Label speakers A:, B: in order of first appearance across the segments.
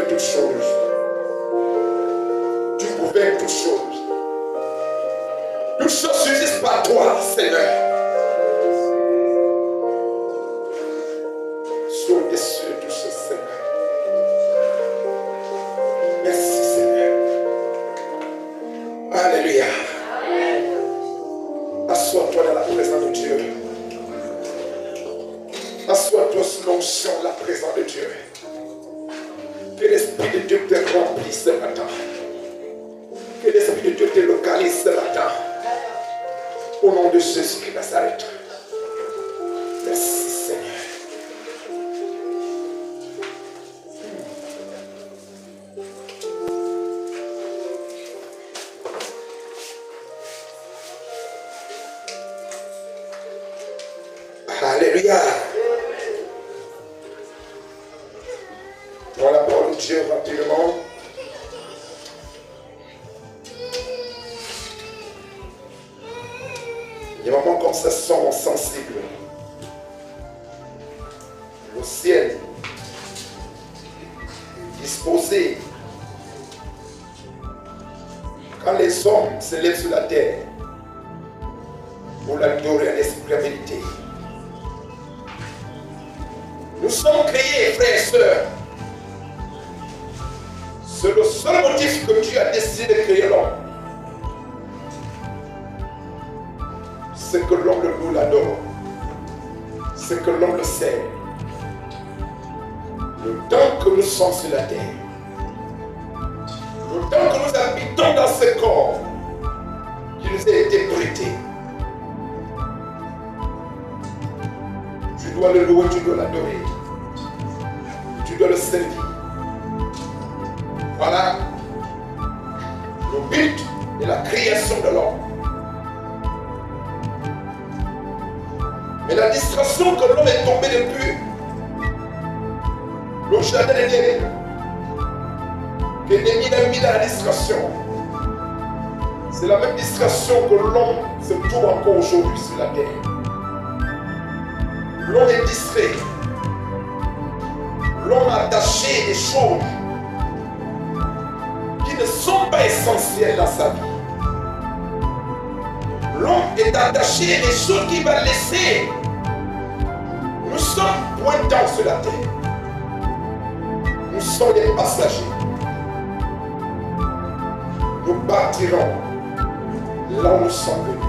A: toutes choses. Tu gouvernes toutes choses. Toutes choses subsistent par toi, Seigneur. Sois au-dessus de tout ce Seigneur. Merci, Seigneur. Alléluia. Assois-toi dans la présence de Dieu. Assois-toi sous l'onction de la présence de Dieu. Que l'Esprit de Dieu te remplisse ce matin. Que l'Esprit de Dieu te localise ce matin. Au nom de Jésus qui Nazareth. Merci Seigneur. Alléluia. Dans la parole de Dieu rapidement. Il y a des moments comme ça sont sensibles. Le ciel disposé. Quand les hommes se lèvent sur la terre pour l'adorer à l'esprit de vérité. Nous sommes créés, frères et sœurs. C'est le seul motif que Dieu a décidé de créer l'homme. C'est que l'homme le loue, l'adore. C'est que l'homme le sert. Le temps que nous sommes sur la terre, le temps que nous habitons dans ce corps qui nous a été prêté, tu dois le louer, tu dois l'adorer. Tu dois le servir. Voilà le but de la création de l'homme. Mais la distraction que l'homme est tombé depuis le jardin d'Éden, que l'ennemi a mis dans la distraction, c'est la même distraction que l'homme se trouve encore aujourd'hui sur la terre. L'homme est distrait. L'homme a attaché des choses qui ne sont pas essentielles dans sa vie. L'homme est attaché à des choses qu'il va laisser. Nous sommes pointants sur la terre. Nous sommes des passagers. Nous partirons là où nous sommes venus.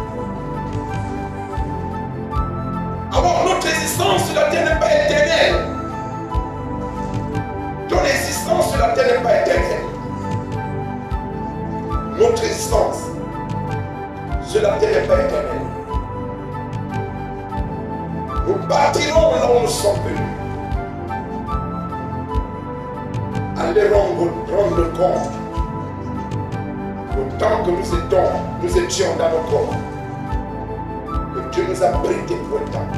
A: Alors notre existence sur la terre n'est pas éternelle. Ton existence sur la terre n'est pas éternelle. Notre existence sur la terre n'est pas éternelle. Nous partirons là où nous sommes venus. Allez rendre compte au temps que nous étions dans nos corps, que Dieu nous a prêté pour le temps.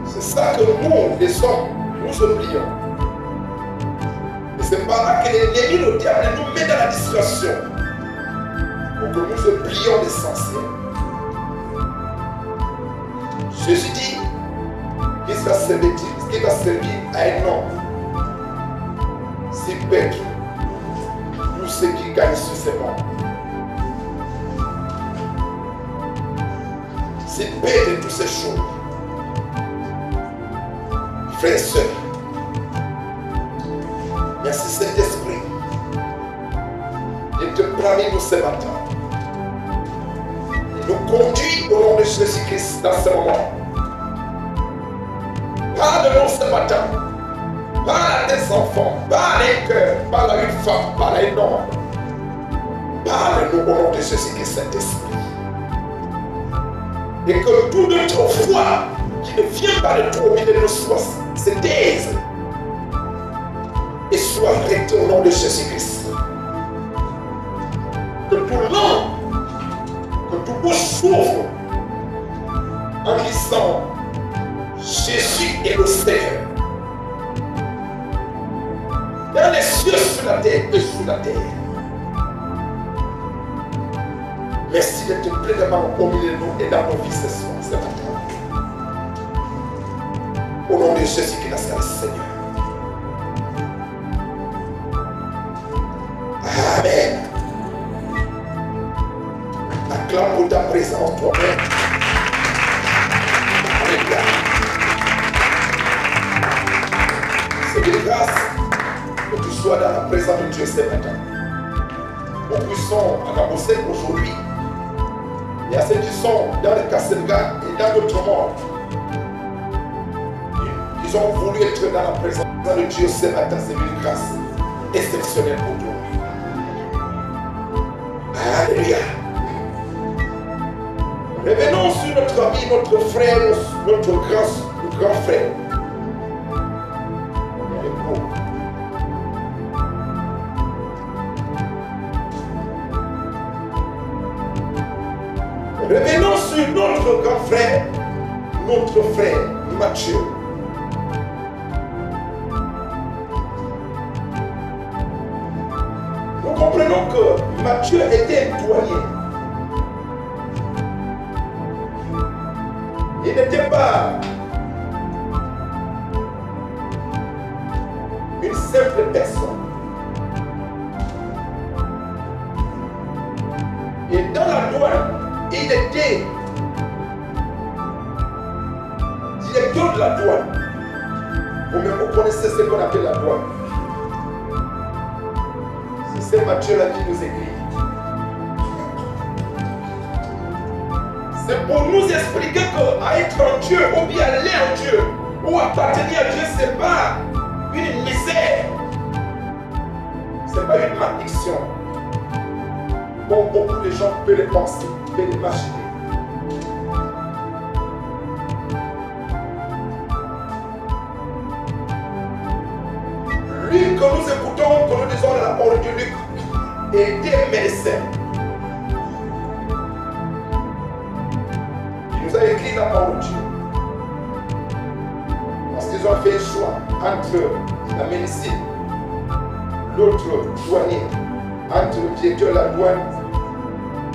A: C'est ça que nous, les hommes, nous oublions. Et c'est par là que l'ennemi, le diable, nous met dans la distraction pour que nous oublions l'essentiel. Jésus dit qu'il va servir à un homme si perdre tous ceux qui gagnent sur ces mondes. C'est perdre toutes ces choses. Frères et sœurs, merci Saint-Esprit de te parmi nous ce matin. Il nous conduit au nom de Jésus-Christ dans ce moment. Parle-nous ce matin. Parle à tes enfants, parle à un cœur, parle à une femme, parle à un homme. Parle-nous au nom de Jésus-Christ, Saint-Esprit. Et que toute notre foi qui ne vient pas de toi au milieu de nos soins se taise et soit arrêtée au nom de Jésus-Christ. Que tout l'homme, que tout bouche s'ouvre en disant Jésus est le Seigneur. Dans les cieux, sur la terre et sous la terre. Merci d'être pleinement au milieu de nous et dans nos vies ce soir, ce matin. Au nom de Jésus qui Nazareth, Seigneur. acclame pour ta présence toi-même. Alléluia. C'est une grâce que tu sois dans la présence de Dieu ce matin. Nous puissions à Kabosek aujourd'hui. Il y a ceux qui sont dans le Kassenga et dans d'autres mondes. Ils ont voulu être dans la présence de Dieu ce matin. C'est une grâce exceptionnelle pour toi. Alléluia. Revenons sur notre ami, notre frère, notre grand frère. Revenons sur notre grand frère, notre frère Matthieu. Nous comprenons que Matthieu était un douanier. Il n'était pas une simple personne. Et dans la douane, il était directeur de la douane. Vous connaissez ce qu'on appelle la douane. C'est Matthieu-là qui nous écrit. C'est pour nous expliquer qu'à être en Dieu, ou bien aller en Dieu, ou appartenir à Dieu, ce n'est pas une misère. Ce n'est pas une malédiction. Comme beaucoup de gens peuvent le penser, peuvent l'imaginer. Lui que nous écoutons, que nous disons dans la parole de Luc, était médecin. Il nous a écrit la parole de Dieu. Parce qu'ils ont fait un choix entre la médecine, l'autre douanier, entre le directeur de la douane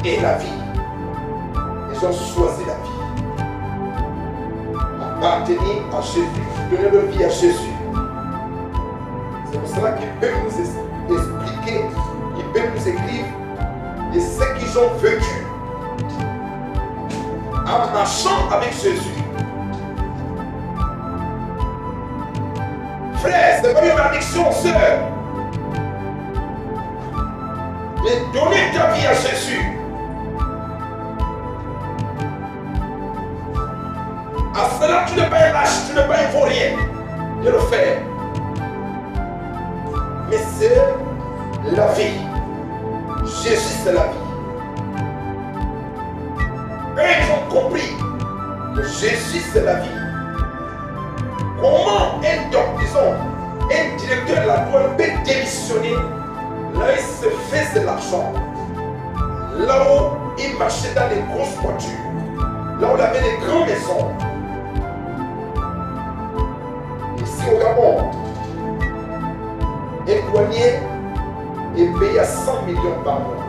A: et la vie. Ils ont choisi la vie. Appartenir à Jésus, donner leur vie à Jésus. C'est pour cela qu'ils peuvent nous expliquer, ils peuvent nous écrire de ce qu'ils ont vécu en marchant avec Jésus. Frère, ce n'est pas une malédiction, sœur. Mais donner ta vie à Jésus. À cela, tu n'es pas un lâche, tu n'es pas un vaurien de le faire. Mais c'est la vie. Jésus, c'est la vie. Et ils ont compris que Jésus, c'est la vie. Comment un directeur de la douane peut démissionner là où il se faisait l'argent, là où il marchait dans les grosses voitures, là où il avait des grandes maisons. Ici au Gabon, un douanier est payé à 100 millions par mois.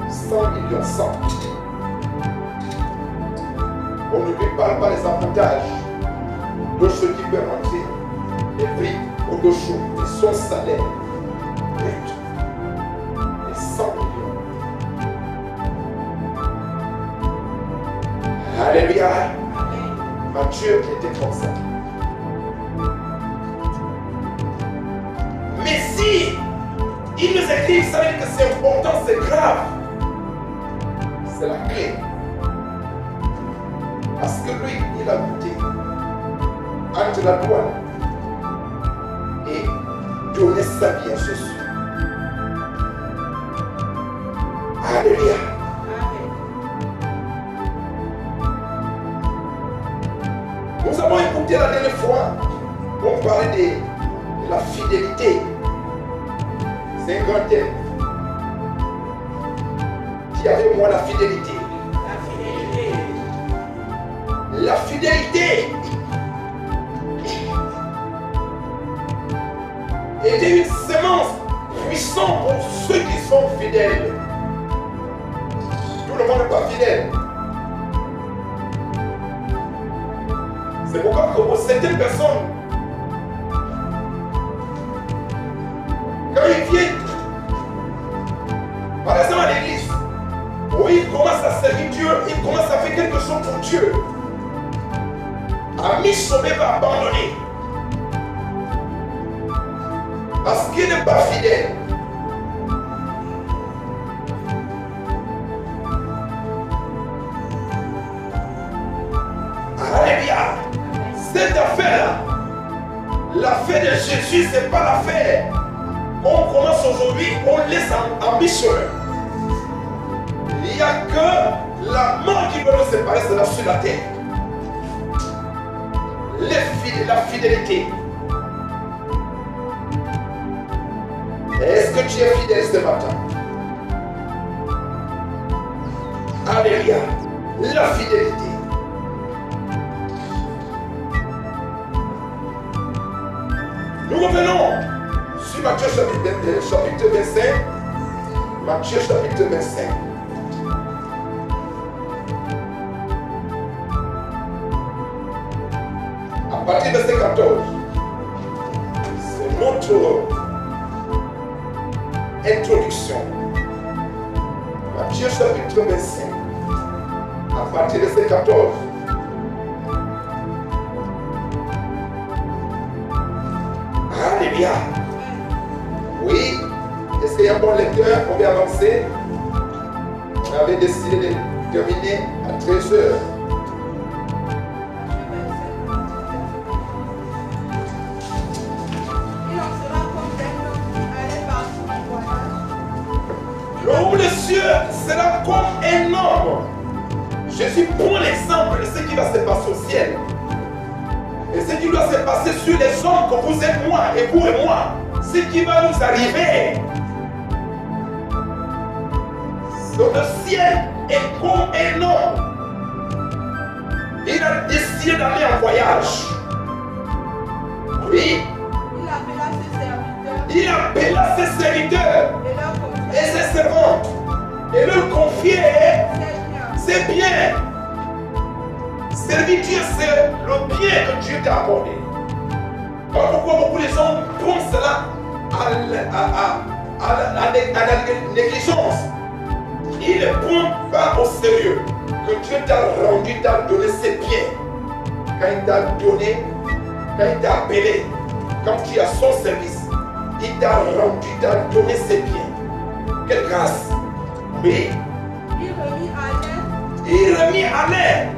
A: 100 millions, 100. On ne lui parle pas des avantages de ceux qui peuvent rentrer les prix au-dessous de son salaire brut. Et 100 millions. Alléluia. Matthieu était comme ça. Mais si il nous écrit, vous savez que c'est important, c'est grave. C'est la clé. Parce que lui, il a goûté entre la douane et donner sa vie à Jésus. Alléluia. Nous avons écouté la dernière fois, on parlait de la fidélité. C'est un grand thème. Dis avec moi la fidélité. La fidélité était une semence puissante pour ceux qui sont fidèles. Tout le monde n'est pas fidèle. C'est pourquoi pour certaines personnes, quand ils viennent qu'il commence à faire quelque chose pour Dieu, à mi-chemin va abandonner. Parce qu'il n'est pas fidèle. Alléluia. Cette affaire-là, l'affaire de Jésus, ce n'est pas l'affaire. On commence aujourd'hui, on laisse en mi-chemin. Il n'y a que la mort qui veut nous séparer, c'est là sur la terre. La fidélité. Est-ce que tu es fidèle ce matin? Alléluia. La fidélité. Nous revenons sur Matthieu chapitre 25. Matthieu chapitre 25. À partir de verset 14. C'est notre introduction. Matthieu chapitre 25. À partir de verset 14. Alléluia. Oui. Est-ce qu'il y a un bon lecteur? On va avancer. On avait décidé de terminer à 13h. L'homme des cieux sera comme un homme. Jésus prend l'exemple de ce qui va se passer au ciel. Et ce qui doit se passer sur les hommes que vous êtes moi et vous et moi. Ce qui va nous arriver. Donc le ciel est comme un homme. Il a décidé d'aller en voyage. Oui. Il appela ses serviteurs et ses servantes et leur confiait ses biens. Servir Dieu, c'est le bien que Dieu t'a accordé. Alors pourquoi beaucoup de gens pensent cela à la négligence? Ils ne prennent pas au sérieux que Dieu t'a rendu, t'a donné ses biens. Quand il t'a donné, quand il t'a appelé, quand tu as son service, il t'a rendu, t'a donné ses biens. Quelle grâce! Oui. Il remit à l'air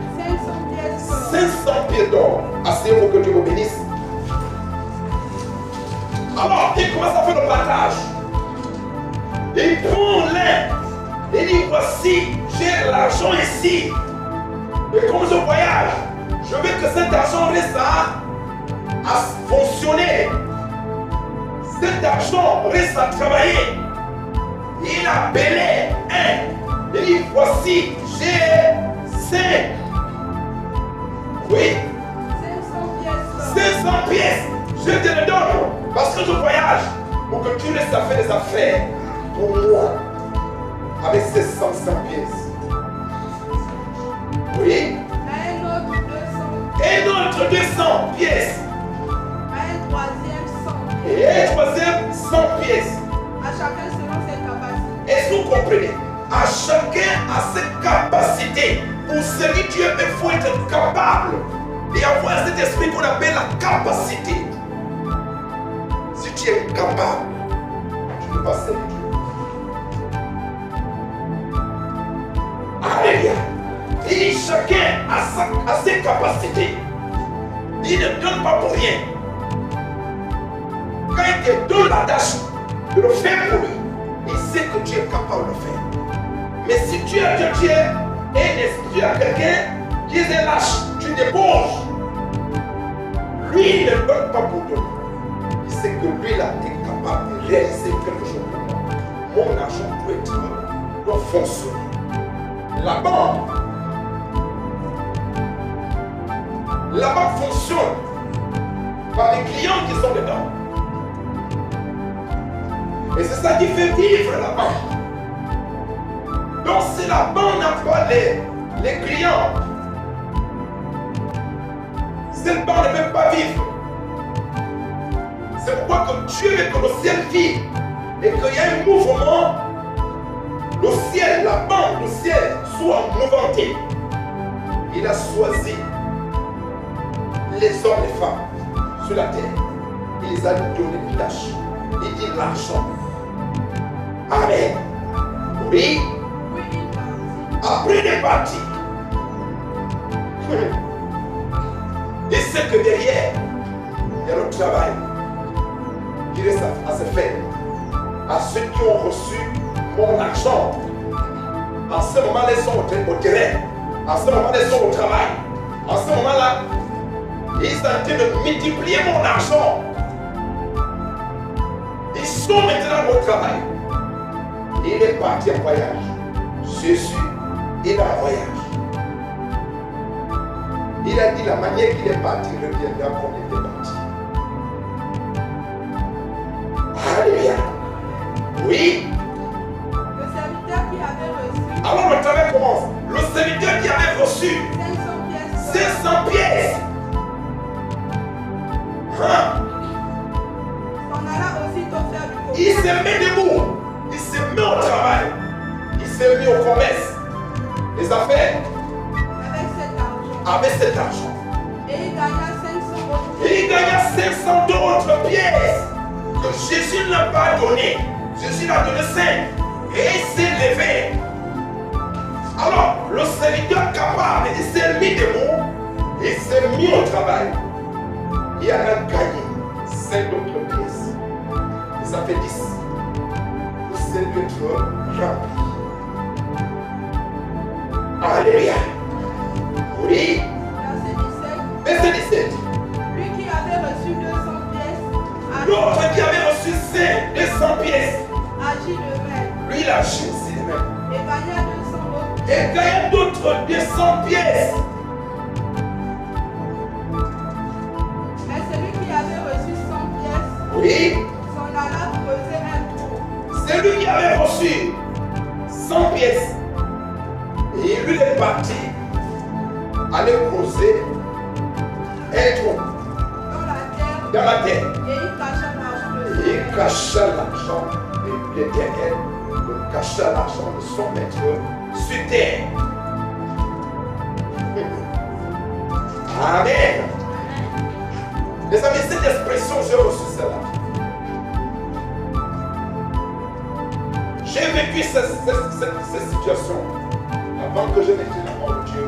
A: 500 pieds d'or. Assez pour que Dieu vous bénisse. Alors, il commence à faire le partage. Il prend l'air. Il dit, voici, j'ai l'argent ici. Et comme je voyage, je veux que cet argent reste à fonctionner. Cet argent reste à travailler. Il a appelé un. Il dit, voici, j'ai 5. Oui. 500 pièces. Je te le donne. Parce que je voyage. Pour que tu restes à faire des affaires. Pour moi. Avec ces 500 pièces. Oui. Un autre 200 pièces.
B: Un troisième 100 pièces.
A: Et un troisième 100 pièces.
B: À chacun selon ses capacités.
A: Est-ce que vous comprenez? À chacun a ses capacités. Pour servir Dieu, il faut être capable et avoir cet esprit qu'on appelle la capacité. Si tu es capable, tu ne peux pas servir Dieu. Alléluia. Et chacun a ses capacités. Il ne donne pas pour rien. Quand il te donne la tâche de le faire pour lui, il sait que tu es capable de le faire. Mais si tu as tu as quelqu'un qui est lâche, tu déposes. Lui, il ne donne pas pour toi. Il sait que lui, là, est capable de réaliser quelque chose pour moi. Mon argent doit fonctionner. La banque fonctionne par les clients qui sont dedans. Et c'est ça qui fait vivre la banque. Donc si la banque n'a pas les clients, cette banque ne peut pas vivre. C'est pourquoi que Dieu veut que le ciel vive et qu'il y a un mouvement, le ciel, la banque, le ciel soit mouvementé. Il a choisi les hommes et les femmes sur la terre. Il les a donné une tâche. Il dit l'argent. Amen. Oui.
B: Oui, il partit.
A: Après il est parti. Il sait que derrière, il y a le travail qui reste à se faire. À ceux qui ont reçu mon argent. En ce moment-là, ils sont au terrain. En ce moment-là, ils sont au travail. En ce moment-là, ils sont en train de multiplier mon argent. Ils sont maintenant au travail. Il est parti en voyage. Jésus est en voyage. Il a dit la manière qu'il est parti reviendra comme il est parti. Alléluia. Oui.
B: Le serviteur qui avait reçu
A: Alors le travail commence. Le serviteur qui avait reçu
B: 500 pièces
A: 500 pièces. Hein?
B: s'en alla aussitôt faire du
A: Il
B: commerce.
A: se met debout. Il se met au travail. Il s'est mis au commerce. Les affaires
B: Avec cet argent.
A: avec cet argent.
B: Et il gagna 500 autres.
A: Et il gagna 500 d'autres pièces que Jésus n'a pas donné. Jésus l'a donné 5. Et il s'est levé. Alors, le serviteur capable, il s'est mis debout. Il s'est mis au travail. Il en a gagné 5 d'autres pièces. Et ça fait 10. Le Seigneur être rempli. Alléluia. Oui.
B: Verset 17.
A: Verset 17.
B: Lui qui avait reçu 200 pièces
A: L'autre qui avait reçu 200 pièces.
B: agit de même
A: Lui, il a acheté les mêmes.
B: et gagna 200 autres.
A: Et gagna d'autres 200 pièces.
B: Mais celui qui avait reçu 100 pièces
A: Oui.
B: s'en alla creuser un trou.
A: C'est lui qui avait reçu 100 pièces. Et lui est parti aller creuser un trou
B: Dans la terre.
A: dans la terre.
B: Et il cacha l'argent de
A: Et il cacha l'argent de l'Éternel, il cacha l'argent de son maître sur terre. Amen. Les amis, cette expression, j'ai reçu cela. J'ai vécu cette situation avant que je maîtrise l'amour de Dieu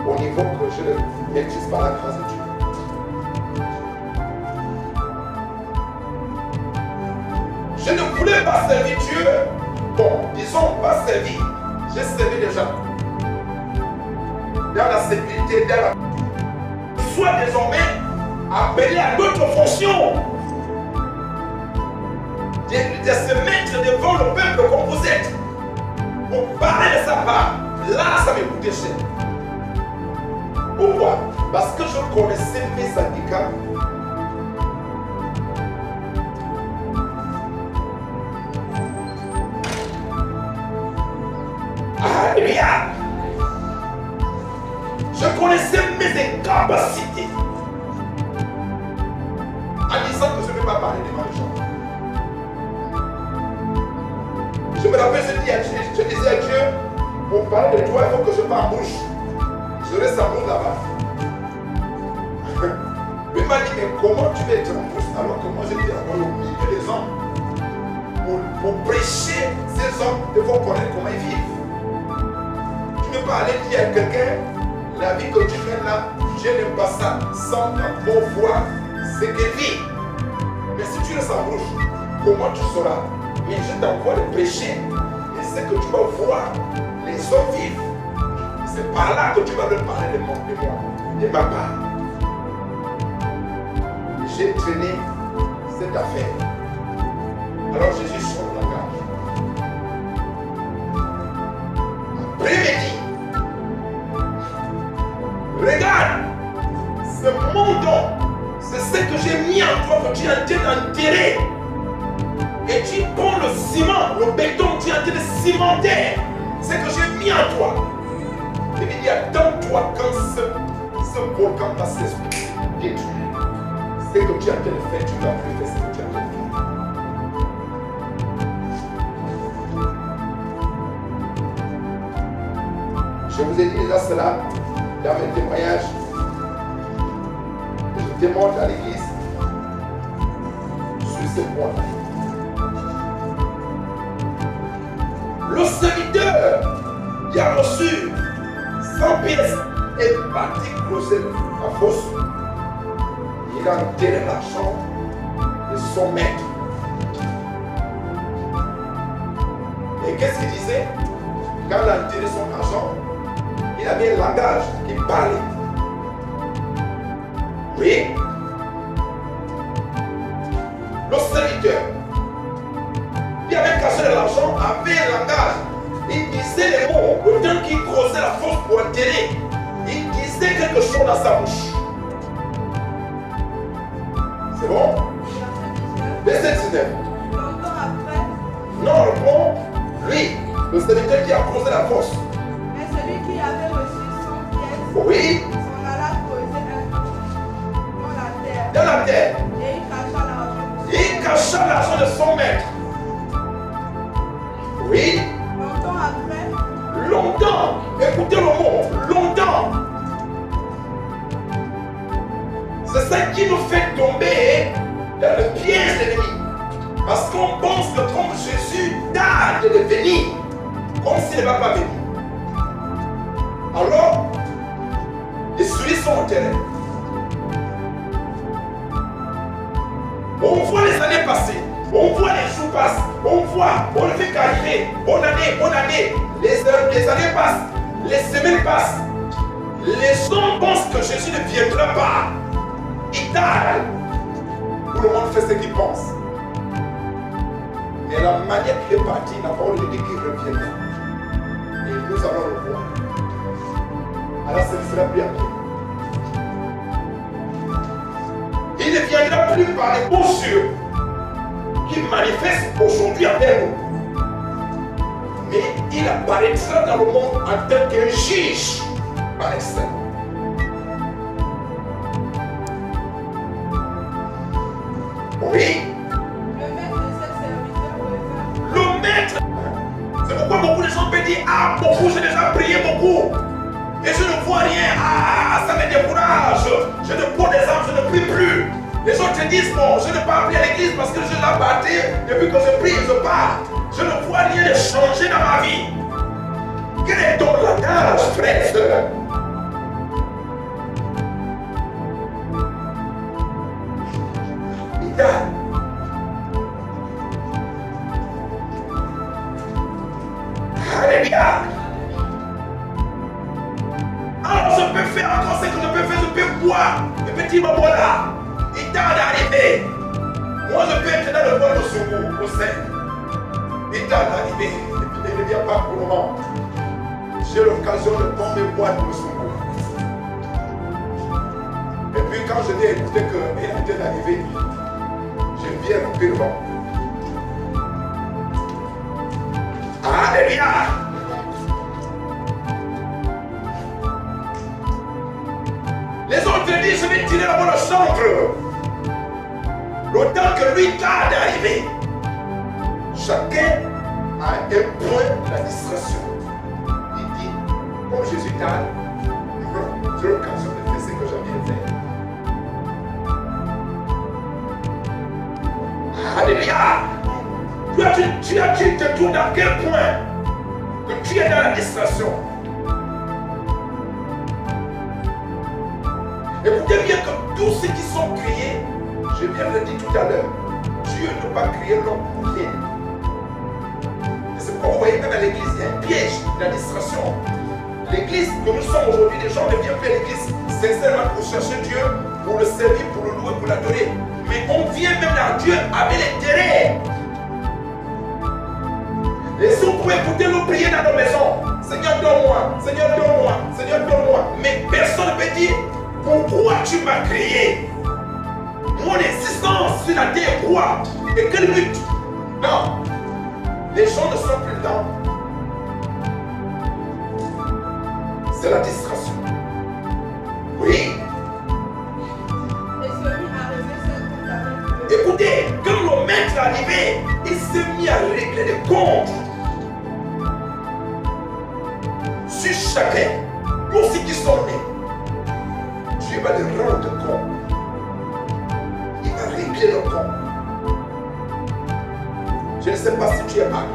A: au niveau que je ne maîtrise pas la grâce de Dieu. Je ne voulais pas servir Dieu. Bon, disons pas servir. J'ai servi les gens. Dans la sécurité, dans la... Soit désormais appelé à d'autres fonctions. De se mettre devant le peuple comme vous êtes. Pour parler de sa part. Là, ça me coûtait cher. Pourquoi? Parce que je connaissais mes syndicats. Alléluia. Je connaissais mes incapacités. En disant que je ne vais pas parler devant les gens. Je me rappelle, je disais à Dieu, pour parler de toi, il faut que je parle en bouche. Je reste en bouche là-bas. Il m'a dit, mais comment tu veux être en bouche alors que moi j'étais au milieu des hommes? Pour prêcher ces hommes, il faut connaître comment ils vivent. Tu ne peux pas aller dire à quelqu'un, la vie que tu mènes là, je n'aime pas ça, sans d'abord voir ce qu'elle vit. Mais si tu restes en bouche, comment tu sauras? Mais je t'envoie le prêcher, et c'est que tu vas voir les hommes vivre. C'est par là que tu vas leur parler de moi, de ma part. J'ai traîné cette affaire. Alors Jésus sort de la cage. Après, il me dit, regarde, ce monde, c'est ce que j'ai mis en toi que tu es en train d'enterrer. Et tu prends le ciment, le béton, tu es en train de cimenter. C'est que j'ai mis en toi. Il me dit, attends-toi quand ce volcan va se détruire. Ce que tu es en train de faire, tu ne vas plus faire ce que tu es en train de faire. Je vous ai dit déjà cela dans mes témoignages. Je témoigne à l'église sur ce point. Le serviteur qui a reçu 100 pièces est parti creuser la fosse. Il a enterré l'argent de son maître. Et qu'est-ce qu'il disait? Quand il a enterré son argent, il avait un langage qui parlait. Oui. Le serviteur qui avait caché l'argent avait un langage. Il disait les mots. Le temps qu'il creusait la fosse pour enterrer, il disait quelque chose dans sa bouche. C'est bon? Verset 19.
B: Longtemps après,
A: Non, le bon, lui, le serviteur qui a creusé la fosse.
B: mais celui qui avait reçu 100 pièces
A: Oui,
B: s'en alla creuser un trou dans
A: dans la terre.
B: et il cacha l'argent.
A: Il cacha l'argent de son maître. Oui,
B: Longtemps après,
A: longtemps. Écoutez le mot, longtemps. C'est ça qui nous fait tomber dans le piège de l'ennemi. Parce qu'on pense que comme Jésus tarde de venir, comme s'il ne va pas venir. Alors, les souris sont au terrain. On voit les années passer, on voit les jours passer, on voit, on ne fait qu'arriver, bonne année, les années passent, les semaines passent. Les gens pensent que Jésus ne viendra pas. Il tarde. Tout le monde fait ce qu'il pense. Mais la manière qu'il est parti, la parole dit qu'il reviendra. Et nous allons le voir. Alors ce ne sera plus après. Il ne viendra plus par les postures qui manifestent aujourd'hui avec nous. Mais il apparaîtra dans le monde en tant qu'un juge par excellence. Oui.
B: le maître de ce serviteur revint.
A: Le maître. C'est pourquoi beaucoup de gens peuvent dire, ah, beaucoup, j'ai déjà prié beaucoup. Et je ne vois rien. Ah, ça me décourage. Je ne prends des armes, je ne prie plus. Les gens te disent, bon, je ne pars plus à l'église parce que je l'ai battu. Depuis que je prie, je pars. Je ne vois rien de changer dans ma vie. Quel est ton langage, frère et soeur? Alléluia. Alors je peux faire encore ce que je peux faire, je peux boire. Le petit moment là, il tarde d'arriver. Moi je peux être dans le bol de Songo, au sein. Il tarde d'arriver. Il ne vient pas pour le moment. J'ai l'occasion de prendre mes boîtes de Songo. Et puis quand je dis écouter qu'il est en train d'arriver, je viens couper le vent. Alléluia. Les autres disent, je vais tirer la bonne chambre. Le temps que lui tarde d'arriver. Chacun a un point de la distraction. Il dit, comme Jésus tarde, j'ai l'occasion de faire ce que j'avais fait. Alléluia. Tu te trouves dans quel point que tu es dans la distraction. Écoutez bien que tous ceux qui sont criés, je viens de le dire tout à l'heure, Dieu ne va crier l'homme pour rien. Et c'est pourquoi vous voyez que dans l'église, il y a un piège, la distraction. L'église que nous sommes aujourd'hui, les gens ne viennent plus à l'église sincèrement pour chercher Dieu, pour le servir, pour le louer, pour l'adorer. Mais on vient même à Dieu avec l'intérêt. Et si on pouvait écouter nous prier dans nos maisons, Seigneur donne-moi, Seigneur donne-moi, Seigneur donne-moi. Mais personne ne peut dire, pourquoi tu m'as créé? Mon existence sur la terre est quoi? Et quel but? Non. Les gens ne sont plus là. C'est la distraction. Oui.
B: Et celui arrivé s'est tout avec eux.
A: Écoutez, quand le maître est arrivé, il s'est mis à régler les comptes. Sur chacun, tous ceux qui sont nés, Dieu va les rendre compte. Il va régler leur compte. Je ne sais pas si tu es mal.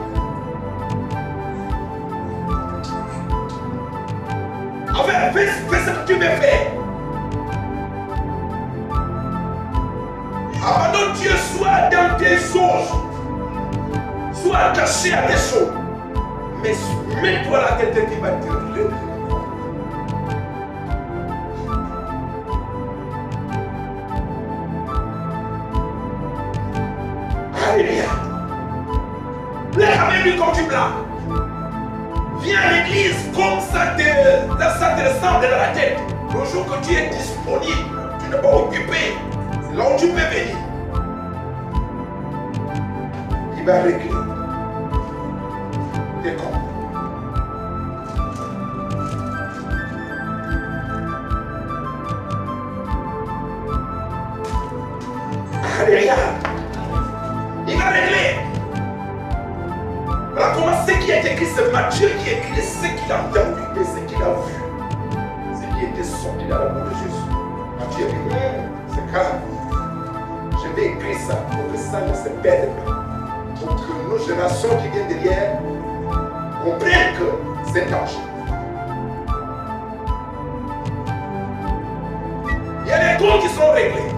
A: Enfin, fais ce que tu veux faire. Abandonne Dieu soit dans tes choses, soit attaché à tes choses. Mais mets-toi la tête qui va te relever. Alléluia. Lève la main lui comme tu blagues. Viens à l'église comme ça te ressemble dans la tête. Le jour que tu es disponible, tu n'es pas occupé. C'est là où tu peux venir. Il va régler tes comptes. Alléluia. Il va régler. Voilà comment ce qui est écrit, c'est Matthieu qui écrit ce qu'il a entendu et ce qu'il a vu. Ce qui était sorti dans l'amour de Jésus. Matthieu dit, c'est grave. Je vais écrire ça pour que ça ne se perde pas. Pour que nos générations qui viennent derrière comprennent que c'est danger. Il y a des comptes qui sont réglés.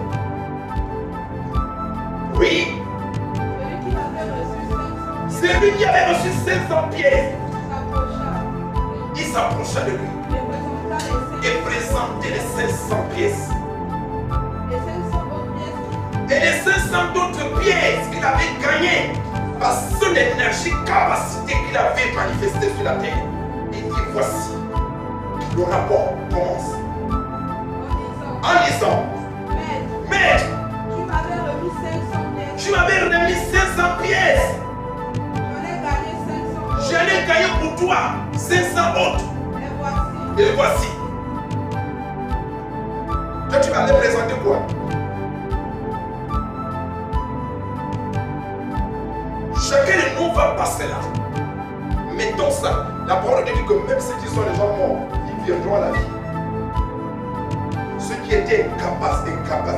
A: Oui. Celui qui avait reçu 500 pièces, il s'approcha de lui et présentait les 500 pièces. Et les 500 autres pièces qu'il avait gagnées par son énergie, capacité qu'il avait manifestée sur la terre. Il dit voici, le rapport commence. En disant, Maître, tu m'avais remis 500 pièces. J'en ai gagné pour toi 500 autres. Et le voici. Toi, tu vas aller présenter quoi? Chacun de nous va passer là. Mettons ça. La parole de Dieu dit que même ceux qui sont les gens morts, ils viendront à la vie. Ceux qui étaient incapables,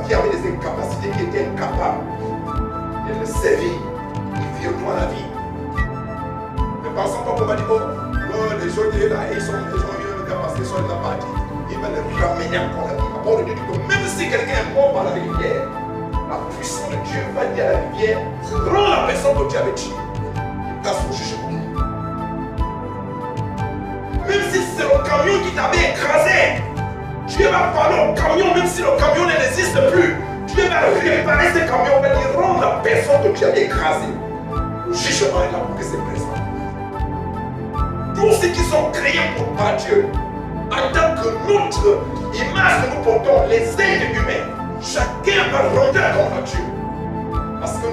A: qui avaient des incapacités, qui étaient incapables de le servir, ils viendront à la vie. Ne pensons pas qu'on va dire, oh, les gens qui sont là, ils ont une capacité, ils sont les apathies. Il va les ramener encore à la vie. La parole de Dieu dit que même si quelqu'un est mort par la rivière, la puissance de Dieu va dire à la rivière, rends la personne que tu avais tuée. Il passe au jugement. Même si c'est le camion qui t'avait écrasé, Dieu va parler au camion, même si le camion n'existe plus. Dieu va réparer ce camion, va dire rendre la personne que tu avais écrasée. Le jugement est là pour que c'est présent. Tous ceux qui sont créés par Dieu, en tant que notre image que nous portons, les êtres humains, chacun va rendre compte à Dieu. Parce que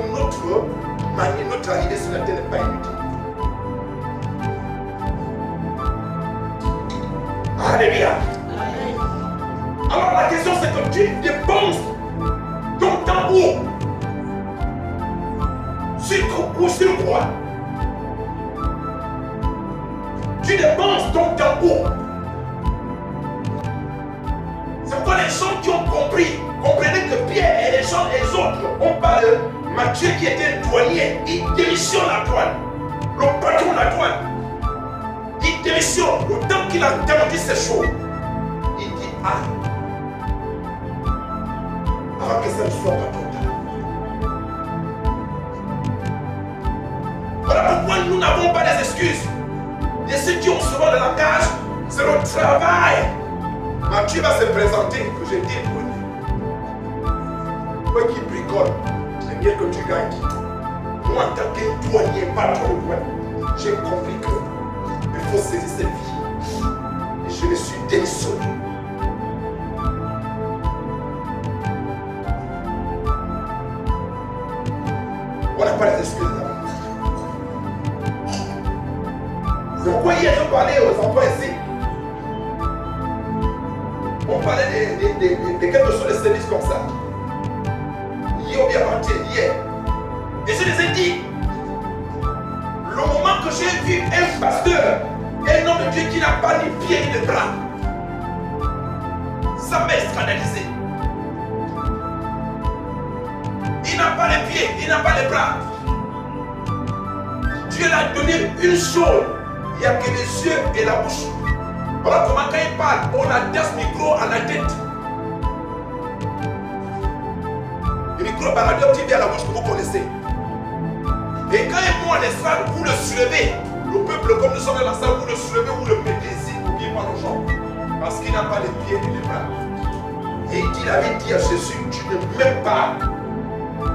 A: notre arrivée sur la terre n'est pas inutile. Alléluia. Alors la question c'est que tu dépenses ton temps où? Sur quoi? Tu dépenses ton temps où? C'est pourquoi les gens qui ont compris, comprenez que Pierre et les gens et les autres, on parle de Matthieu qui était douanier, il démissionne la douane, le patron de la douane, il démissionne, le temps qu'il a entendu ces choses, il dit ah, avant que ça ne soit pas trop tard. Voilà pourquoi nous n'avons pas des excuses. Et ceux qui ont souvent le langage, c'est le travail. Matthieu va se présenter que j'ai dit toi qui bricoles, c'est bien que tu gagnes. Moi en tant que douanier, patron de douane, j'ai compris qu'il faut saisir cette vie. Et je me suis démissionné. On n'a pas les excuses là. C'est pourquoi hier je parlais aux enfants ici. On parlait de quelque chose de service comme ça. Hier ou bien hier. Et je les ai dit, le moment que j'ai vu un pasteur, Un homme de Dieu qui n'a pas ni pied ni de bras. Ça m'a scandalisé. Il n'a pas les pieds, il n'a pas les bras. Dieu l'a donné une chose. Il n'y a que les yeux et la bouche. Voilà comment quand il parle, on a ce micro à la tête. Le micro baladeur qui vient à la bouche que vous connaissez. Et quand il prend les salles, vous le soulevez. Le peuple, comme nous sommes dans la salle, vous le soulevez, vous le mettez ici pour qu'il parle aux gens. Parce qu'il n'a pas les pieds et les bras. Et il avait dit à Jésus, tu ne m'aimes pas.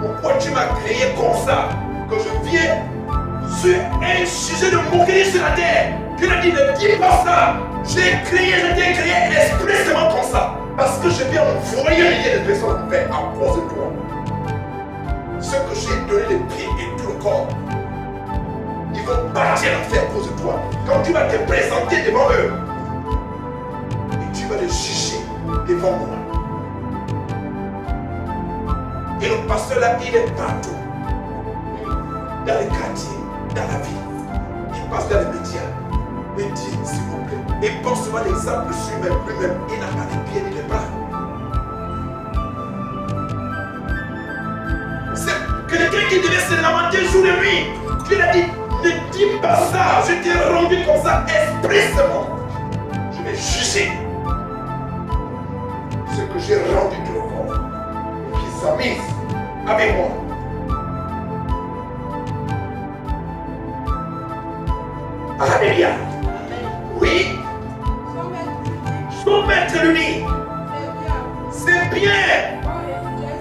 A: Pourquoi tu m'as créé comme ça? Que je viens sur un sujet de moquerie sur la terre. Dieu a dit, ne dis pas ça. Je t'ai créé expressément comme ça. Parce que je viens envoyer un millier de personnes en fait à cause de toi. Ce que j'ai donné les pieds et tout le corps, ils vont partir en fait à cause de toi. Quand tu vas te présenter devant eux, et tu vas les juger devant moi. Et le pasteur là, il est partout. Dans les quartiers, dans la ville. Il passe dans les médias. Il dit, s'il vous plaît. Il pense souvent l'exemple sur lui-même. Il n'a pas les pieds ni les bras. C'est quelqu'un qui devait se lamenter jour et nuit. Dieu a dit, ne dis pas ça. Je t'ai rendu comme ça expressément. Je vais juger ce que j'ai rendu de le corps. Qui s'amise avec moi. Alléluia. Oui. Son maître lui dit, c'est bien,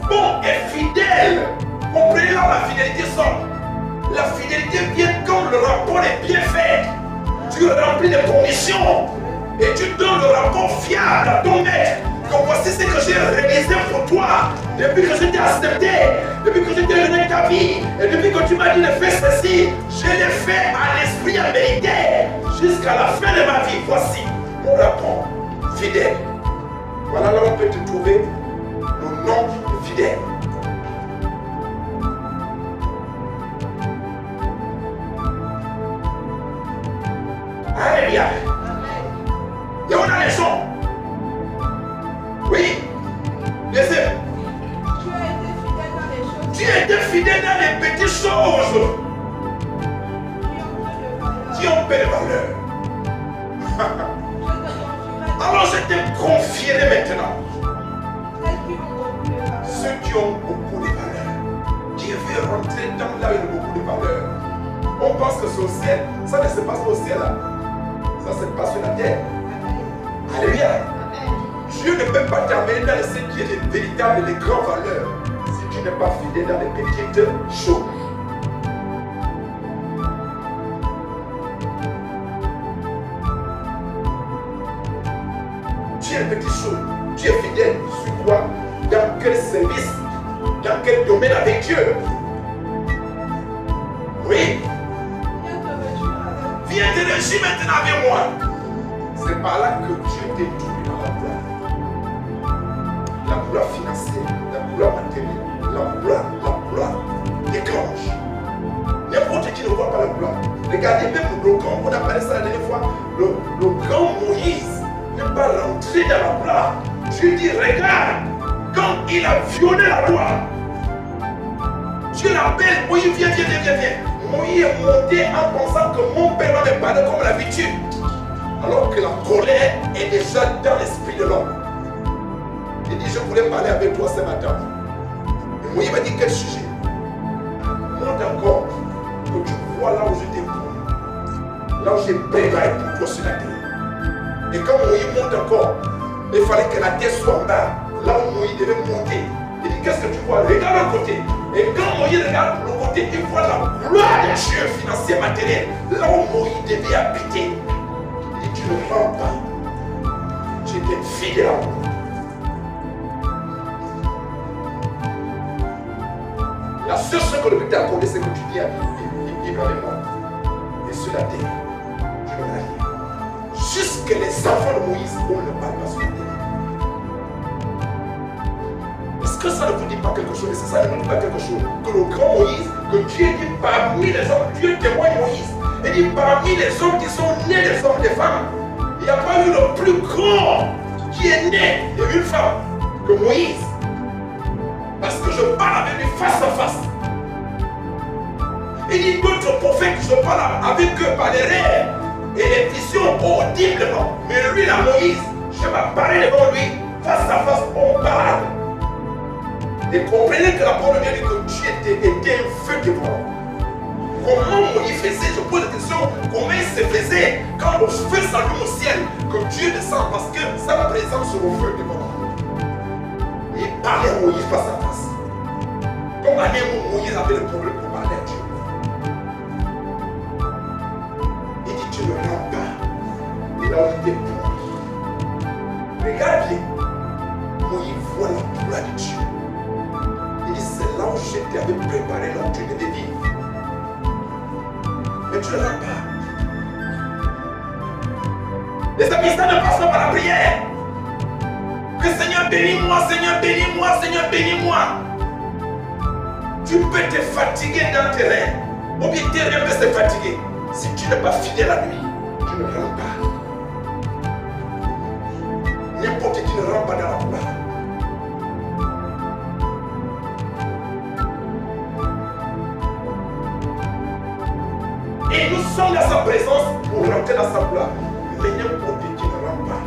A: bon et fidèle. Comprenez là la fidélité sort. La fidélité vient quand le rapport est bien fait. Tu remplis les conditions et tu donnes le rapport fiable à ton maître. Donc voici ce que j'ai réalisé pour toi. Depuis que je t'ai accepté, depuis que je t'ai donné ta vie, et depuis que tu m'as dit de faire ceci, je l'ai fait à l'esprit en vérité. Jusqu'à la fin de ma vie, voici mon rapport fidèle. Voilà là où on peut te trouver le nom de fidèle. Alléluia. Et on a les gens. Oui. Deuxième. Tu as été fidèle dans les petites choses qui ont peu de valeur. Alors je te confierai maintenant ceux qui ont beaucoup de valeur. Qui veut rentrer dans là où il y a beaucoup de valeur. On pense que c'est au ciel. Ça ne se passe pas au ciel là. Ça se passe sur la terre. Alléluia. Dieu ne peut pas t'amener dans ce qui est les véritables et les grandes valeurs si tu n'es pas fidèle dans les petites choses. Tu es les petites choses. Tu es fidèle sur quoi? Dans quel service? Dans quel domaine avec Dieu? Oui. Viens te régir maintenant avec moi. C'est par là que Dieu t'est doué dans la gloire. La gloire financière, la gloire matérielle, la gloire des granges. N'importe qui ne voit pas la gloire. Regardez même le grand, on a parlé ça la dernière fois, le grand Moïse n'est pas rentré dans la gloire. Dieu dit, regarde, quand il a violé la loi, Dieu l'appelle, Moïse, viens. Moïse est monté en pensant que mon père va me parler comme l'habitude. Alors que la colère est déjà dans l'esprit de l'homme. Il dit, je voulais parler avec toi ce matin. Et Moïse m'a dit, quel sujet? Monte encore, que tu vois là où je t'ai mis. Là où j'ai préparé pour toi sur la terre. Et quand Moïse monte encore, il fallait que la terre soit en bas. Là où Moïse devait monter. Il dit, qu'est-ce que tu vois? Regarde à côté. Et quand Moïse regarde le côté, il voit la gloire de Dieu financier, matériel. Là où Moïse devait habiter. Il dit, tu ne prends pas. Tu étais fidèle à moi. La seule chose que le but t'a accordé, c'est que tu viens vivre avec moi. Et sur la terre, je ne veux rien. Jusque les enfants de Moïse, on ne parle pas sur la terre. Est-ce que ça ne vous dit pas quelque chose? Est-ce que ça ne vous dit pas quelque chose? Que le grand Moïse, que Dieu dit parmi les hommes, Dieu témoigne Moïse. Il dit, parmi les hommes qui sont nés des hommes et des femmes, il n'y a pas eu le plus grand qui est né d'une femme que Moïse. Parce que je parle avec lui face à face. Il dit, d'autres prophètes, je parle avec eux par les rêves et les visions audiblement. Mais lui, là, Moïse, je vais parler devant lui, face à face, on parle. Et comprenez que la parole de Dieu dit que Dieu était un feu devant. Comment Moïse faisait, je pose la question, comment il se faisait quand le feu s'allume au ciel, que Dieu descend parce que sa présence sur le feu devant. Il parlait à Moïse face à face. Comme à l'époque où Moïse avait le problème pour parler à Dieu. Il dit, tu ne rends pas. Il a été pour. Regarde-les. Moïse voit la gloire de Dieu. Il dit, c'est là où je t'avais préparé, là où tu devais vivre. Mais tu ne rends pas. Les amis, ça ne passe pas par la prière. Que Seigneur bénis-moi, Seigneur bénis-moi, Seigneur bénis-moi. Tu peux te fatiguer dans tes rêves. Ou bien tes rêves peuvent se fatiguer. Si tu n'es pas fidèle à lui, tu ne rentres pas. N'importe qui ne rentre pas dans la gloire. Et nous sommes dans sa présence pour rentrer dans sa gloire. Mais n'importe qui ne rentre pas.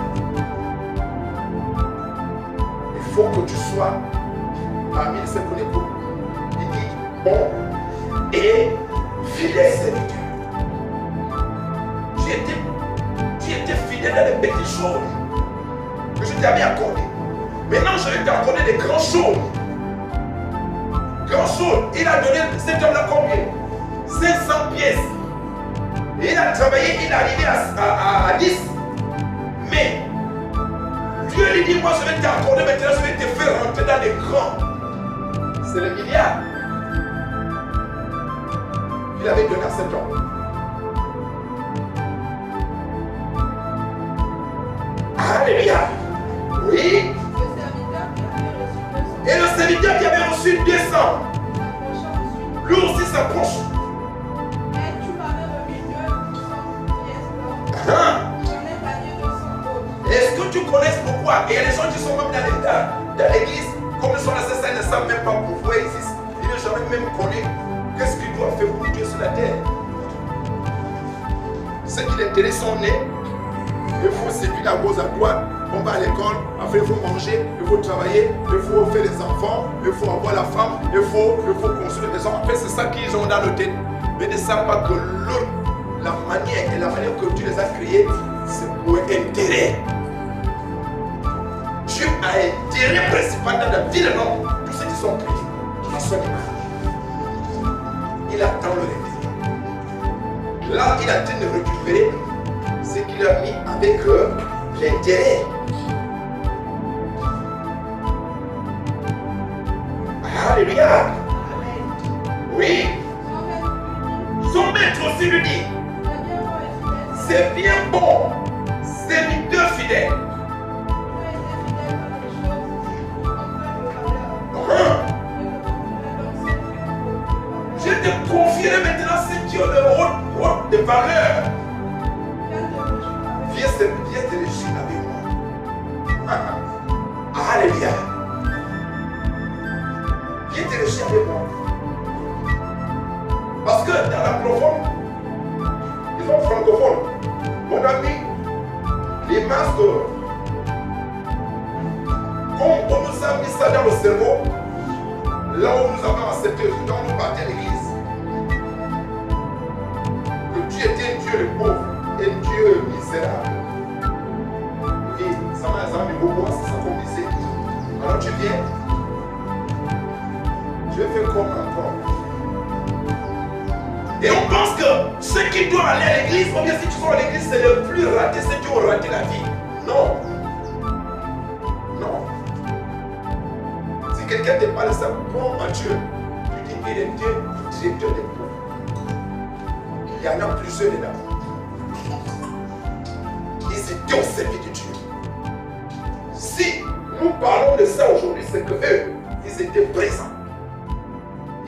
A: Il faut que tu sois parmi ceux qu'on écoute. Il dit bon et fidèle serviteur. Tu étais fidèle dans les petites choses que je t'avais accordé. Maintenant, je vais t'accorder des grandes choses. Grandes choses. Il a donné cet homme-là combien? 500 pièces. Et il a travaillé, il est arrivé à 10. Mais Dieu lui dit, moi je vais t'accorder maintenant, je vais te faire rentrer dans les grands. C'est le milliard. Il avait donné à cet homme. Alléluia. Oui. Et le serviteur qui avait reçu 200, lui aussi s'approche. Est-ce que tu connais pourquoi? Et il y a des gens qui sont même dans l'église, comme ils sont restés, ça, ils ne savent même pas pourquoi ils existent. Ils n'ont jamais même connu qu'est-ce qu'ils doivent faire pour Dieu sur la terre. Ceux qui l'intéressent sont nés. Il faut séduire à gauche, à droite. On va à l'école, après il faut manger, il faut travailler, il faut faire des enfants, il faut avoir la femme, il faut construire des maisons. Après c'est ça qu'ils ont dans le tête. Mais ils ne savent pas que l'autre, la manière que Dieu les a créés, c'est pour intérêt. Dieu a intérêt principal dans la vie de l'homme, tous ceux qui sont créés à son image. Il attend leur intérêt. Là, il a train de récupérer ce qu'il a mis avec l'intérêt. Alléluia. Oui. Son maître aussi lui dit, c'est bien bon, serviteur fidèle. Je te confierai maintenant ce qui ont le rôle de valeur. Viens te réjouir avec moi. Alléluia. Viens te réjouir avec moi. Parce que dans la profonde, ils sont francophones. Mon ami, les masques, comme on nous a mis ça dans le cerveau, là où nous avons accepté, là où nous partions à l'église, que Dieu était un Dieu de pauvres, un Dieu misérable. Et ça m'a beaucoup, c'est ça qu'on disait. Alors tu viens, je vais faire comme encore. Et on pense que ceux qui doivent aller à l'église, ou bien si tu vas à l'église, c'est le plus raté, ceux qui ont raté la vie. Non. Non. Si quelqu'un te parle de ça, bon Mathieu, tu dis qu'il est directeur des pauvres. Il y en a plusieurs dedans. Ils étaient au service de Dieu. Si nous parlons de ça aujourd'hui, c'est que eux, ils étaient présents.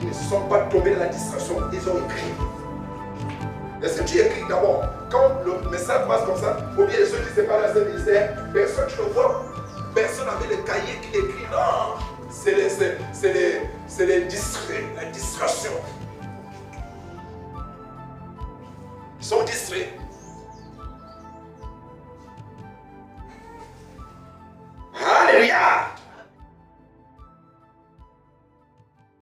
A: Ils ne se sont pas tombés dans la distraction, ils ont écrit. Est-ce que tu écris d'abord? Quand le message passe comme ça, ou bien ceux qui ne sont pas dans ce ministère, personne ne le voit. Personne n'avait le cahier qui écrit. Non, c'est les distraits, la distraction. Ils sont distraits. Alléluia.